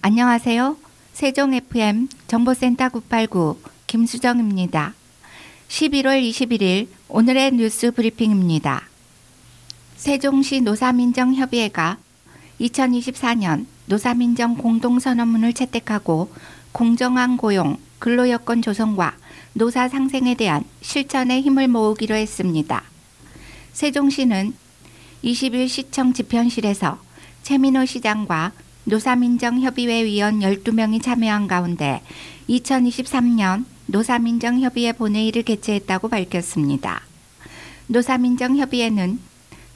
안녕하세요. 세종 FM 정보센터 989 김수정입니다. 11월 21일 오늘의 뉴스 브리핑입니다. 세종시 노사민정협의회가 2024년 노사민정 공동선언문을 채택하고 공정한 고용, 근로여건 조성과 노사 상생에 대한 실천에 힘을 모으기로 했습니다. 세종시는 20일 시청 집현실에서 최민호 시장과 노사민정협의회 위원 12명이 참여한 가운데 2023년 노사민정협의회 본회의를 개최했다고 밝혔습니다. 노사민정협의회는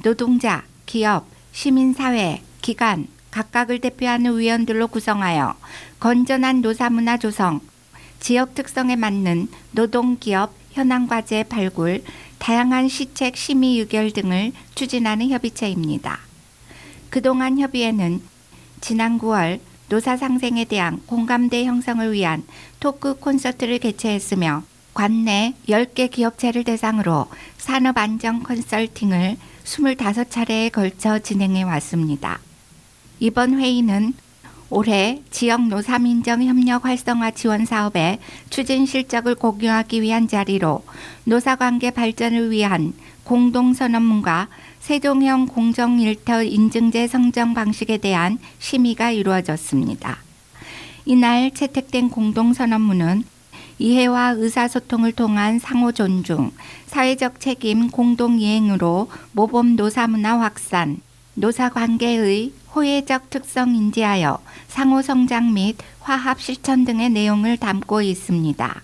노동자, 기업, 시민사회, 기관, 각각을 대표하는 위원들로 구성하여 건전한 노사문화 조성, 지역 특성에 맞는 노동기업 현황과제 발굴, 다양한 시책 심의 의결 등을 추진하는 협의체입니다. 그동안 협의회는 지난 9월 노사 상생에 대한 공감대 형성을 위한 토크 콘서트를 개최했으며 관내 10개 기업체를 대상으로 산업안정 컨설팅을 25차례에 걸쳐 진행해 왔습니다. 이번 회의는 올해 지역 노사민정 협력 활성화 지원 사업의 추진 실적을 공유하기 위한 자리로 노사관계 발전을 위한 공동선언문과 세종형 공정일터 인증제 선정 방식에 대한 심의가 이루어졌습니다. 이날 채택된 공동선언문은 이해와 의사소통을 통한 상호 존중, 사회적 책임 공동이행으로 모범 노사문화 확산, 노사관계의 호혜적 특성 인지하여 상호 성장 및 화합 실천 등의 내용을 담고 있습니다.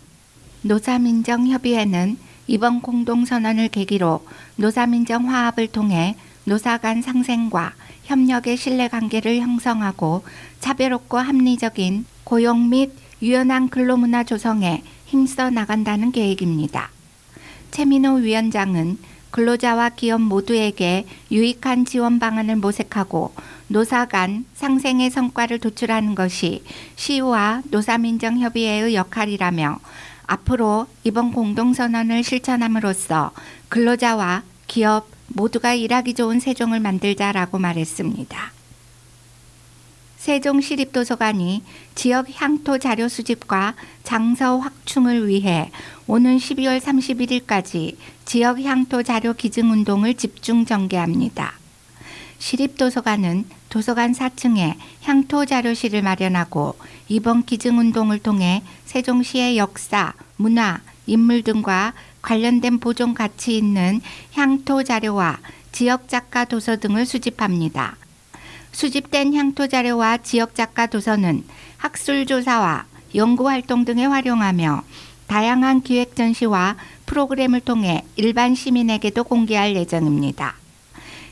노사민정협의회는 이번 공동선언을 계기로 노사민정 화합을 통해 노사 간 상생과 협력의 신뢰관계를 형성하고 차별없고 합리적인 고용 및 유연한 근로문화 조성에 힘써 나간다는 계획입니다. 최민호 위원장은 근로자와 기업 모두에게 유익한 지원 방안을 모색하고 노사 간 상생의 성과를 도출하는 것이 시와 노사민정협의회의 역할이라며 앞으로 이번 공동선언을 실천함으로써 근로자와 기업 모두가 일하기 좋은 세종을 만들자라고 말했습니다. 세종시립도서관이 지역 향토 자료 수집과 장서 확충을 위해 오는 12월 31일까지 지역 향토 자료 기증 운동을 집중 전개합니다. 시립도서관은 도서관 4층에 향토 자료실을 마련하고 이번 기증 운동을 통해 세종시의 역사, 문화, 인물 등과 관련된 보존 가치 있는 향토 자료와 지역 작가 도서 등을 수집합니다. 수집된 향토 자료와 지역 작가 도서는 학술 조사와 연구 활동 등에 활용하며 다양한 기획 전시와 프로그램을 통해 일반 시민에게도 공개할 예정입니다.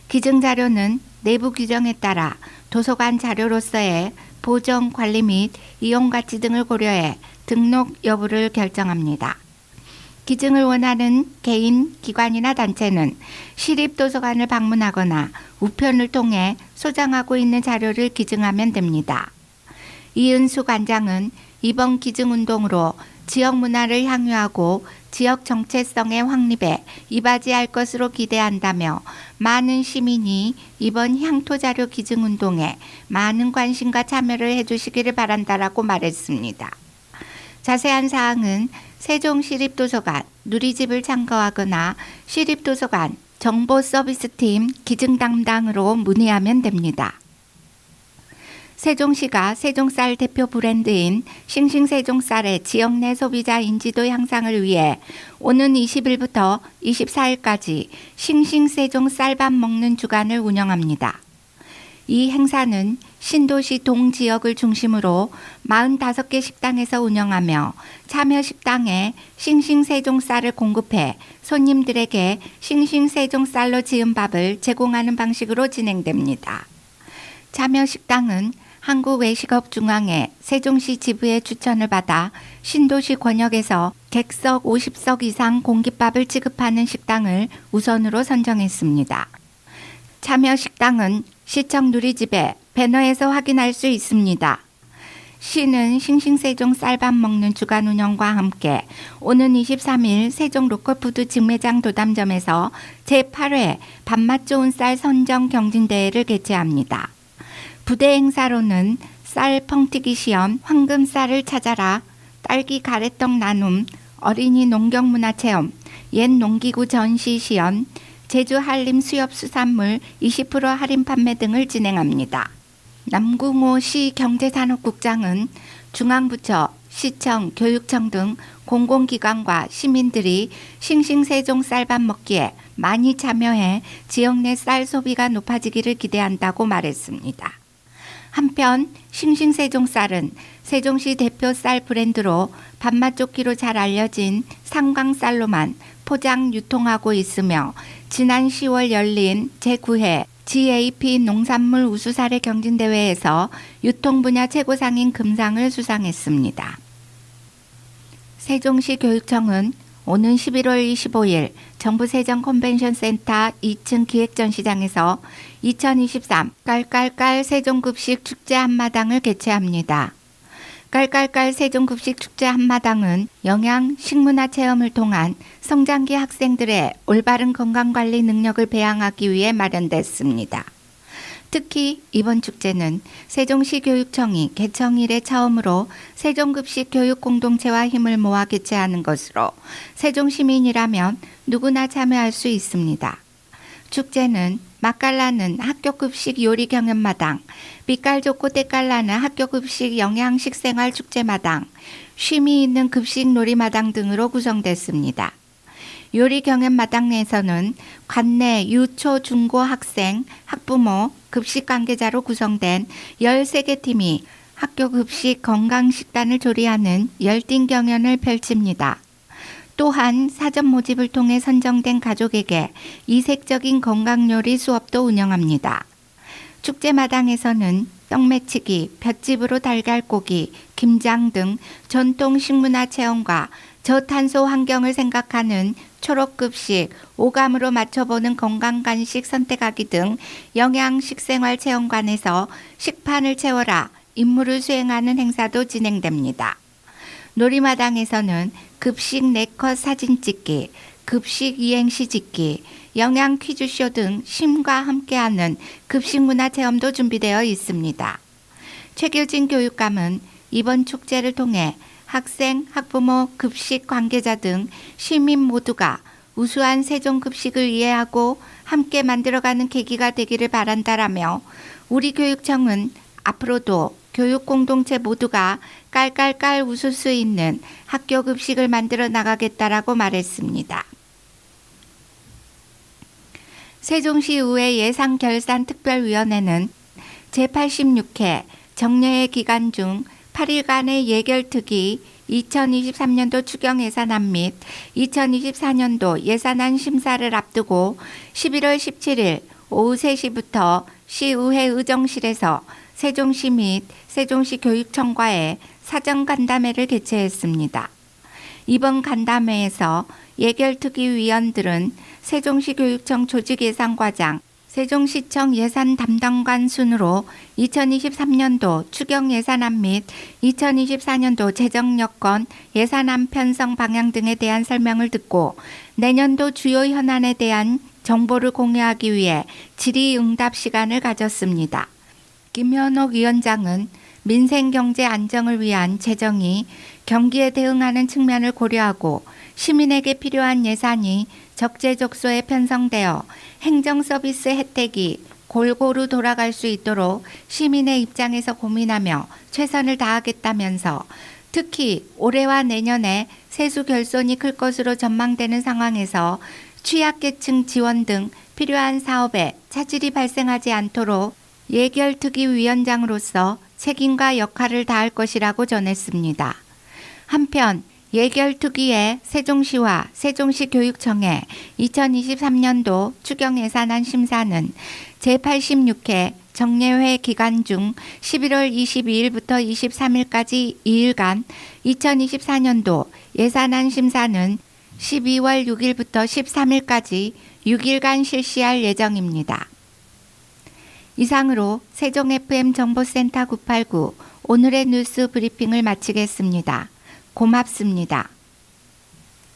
기증 자료는 내부 규정에 따라 도서관 자료로서의 보존, 관리 및 이용 가치 등을 고려해 등록 여부를 결정합니다. 기증을 원하는 개인, 기관이나 단체는 시립도서관을 방문하거나 우편을 통해 소장하고 있는 자료를 기증하면 됩니다. 이은수 관장은 이번 기증운동으로 지역 문화를 향유하고 지역 정체성의 확립에 이바지할 것으로 기대한다며 많은 시민이 이번 향토자료 기증운동에 많은 관심과 참여를 해주시기를 바란다라고 말했습니다. 자세한 사항은 세종시립도서관 누리집을 참고하거나 시립도서관 정보서비스팀 기증 담당으로 문의하면 됩니다. 세종시가 세종쌀 대표 브랜드인 싱싱세종쌀의 지역 내 소비자 인지도 향상을 위해 오는 20일부터 24일까지 싱싱세종 쌀밥 먹는 주간을 운영합니다. 이 행사는 신도시 동지역을 중심으로 45개 식당에서 운영하며 참여 식당에 싱싱세종쌀을 공급해 손님들에게 싱싱세종쌀로 지은 밥을 제공하는 방식으로 진행됩니다. 참여 식당은 한국외식업중앙회 세종시 지부의 추천을 받아 신도시 권역에서 객석 50석 이상 공깃밥을 지급하는 식당을 우선으로 선정했습니다. 참여 식당은 시청 누리집에 배너에서 확인할 수 있습니다. 시는 싱싱세종 쌀밥 먹는 주간 운영과 함께 오는 23일 세종 로컬푸드 직매장 도담점에서 제8회 밥맛 좋은 쌀 선정 경진대회를 개최합니다. 부대 행사로는 쌀 펑튀기 시험, 황금쌀을 찾아라, 딸기 가래떡 나눔, 어린이 농경문화체험, 옛 농기구 전시 시연, 제주 한림 수협수산물 20% 할인 판매 등을 진행합니다. 남궁호 시 경제산업국장은 중앙부처, 시청, 교육청 등 공공기관과 시민들이 싱싱세종 쌀밥 먹기에 많이 참여해 지역 내 쌀 소비가 높아지기를 기대한다고 말했습니다. 한편 싱싱세종 쌀은 세종시 대표 쌀 브랜드로 밥맛 좋기로 잘 알려진 상광쌀로만 포장 유통하고 있으며 지난 10월 열린 제9회 GAP 농산물 우수사례 경진대회에서 유통 분야 최고상인 금상을 수상했습니다. 세종시 교육청은 오는 11월 25일 정부 세정 컨벤션센터 2층 기획전시장에서 2023 깔깔깔 세종급식 축제 한마당을 개최합니다. 깔깔깔 세종급식 축제 한마당은 영양 식문화 체험을 통한 성장기 학생들의 올바른 건강관리 능력을 배양하기 위해 마련됐습니다. 특히 이번 축제는 세종시 교육청이 개청 이래 처음으로 세종급식 교육공동체와 힘을 모아 개최하는 것으로 세종시민이라면 누구나 참여할 수 있습니다. 축제는 맛깔나는 학교급식 요리 경연마당, 빛깔 좋고 때깔 나는 학교급식 영양식생활 축제마당, 쉼이 있는 급식 놀이마당 등으로 구성됐습니다. 요리 경연마당 내에서는 관내 유초 중고 학생, 학부모, 급식 관계자로 구성된 13개 팀이 학교 급식 건강식단을 조리하는 열띤 경연을 펼칩니다. 또한 사전 모집을 통해 선정된 가족에게 이색적인 건강요리 수업도 운영합니다. 축제마당에서는 떡매치기, 볏짚으로 달걀고기, 김장 등 전통 식문화 체험과 저탄소 환경을 생각하는 초록급식, 오감으로 맞춰보는 건강간식 선택하기 등 영양식생활 체험관에서 식판을 채워라 임무를 수행하는 행사도 진행됩니다. 놀이마당에서는 급식 4컷 사진 찍기, 급식 이행시 짓기, 영양 퀴즈쇼 등 쉼과 함께하는 급식문화 체험도 준비되어 있습니다. 최규진 교육감은 이번 축제를 통해 학생, 학부모, 급식 관계자 등 시민 모두가 우수한 세종급식을 이해하고 함께 만들어가는 계기가 되기를 바란다라며 우리 교육청은 앞으로도 교육 공동체 모두가 깔깔깔 웃을 수 있는 학교 급식을 만들어 나가겠다라고 말했습니다. 세종시의회 예산결산특별위원회는 제86회 정례회 기간 중 8일간의 예결특위 2023년도 추경예산안 및 2024년도 예산안 심사를 앞두고 11월 17일 오후 3시부터 시의회 의정실에서 세종시 및 세종시 교육청과의 사전 간담회를 개최했습니다. 이번 간담회에서 예결특위 위원들은 세종시 교육청 조직예산과장, 세종시청 예산 담당관 순으로 2023년도 추경 예산안 및 2024년도 재정여건 예산안 편성 방향 등에 대한 설명을 듣고 내년도 주요 현안에 대한 정보를 공유하기 위해 질의응답 시간을 가졌습니다. 김현옥 위원장은 민생경제 안정을 위한 재정이 경기에 대응하는 측면을 고려하고 시민에게 필요한 예산이 적재적소에 편성되어 행정서비스 혜택이 골고루 돌아갈 수 있도록 시민의 입장에서 고민하며 최선을 다하겠다면서 특히 올해와 내년에 세수 결손이 클 것으로 전망되는 상황에서 취약계층 지원 등 필요한 사업에 차질이 발생하지 않도록 예결특위 위원장으로서 책임과 역할을 다할 것이라고 전했습니다. 한편 예결특위의 세종시와 세종시 교육청의 2023년도 추경예산안 심사는 제86회 정례회 기간 중 11월 22일부터 23일까지 2일간, 2024년도 예산안 심사는 12월 6일부터 13일까지 6일간 실시할 예정입니다. 이상으로 세종 FM 정보센터 989 오늘의 뉴스 브리핑을 마치겠습니다. 고맙습니다.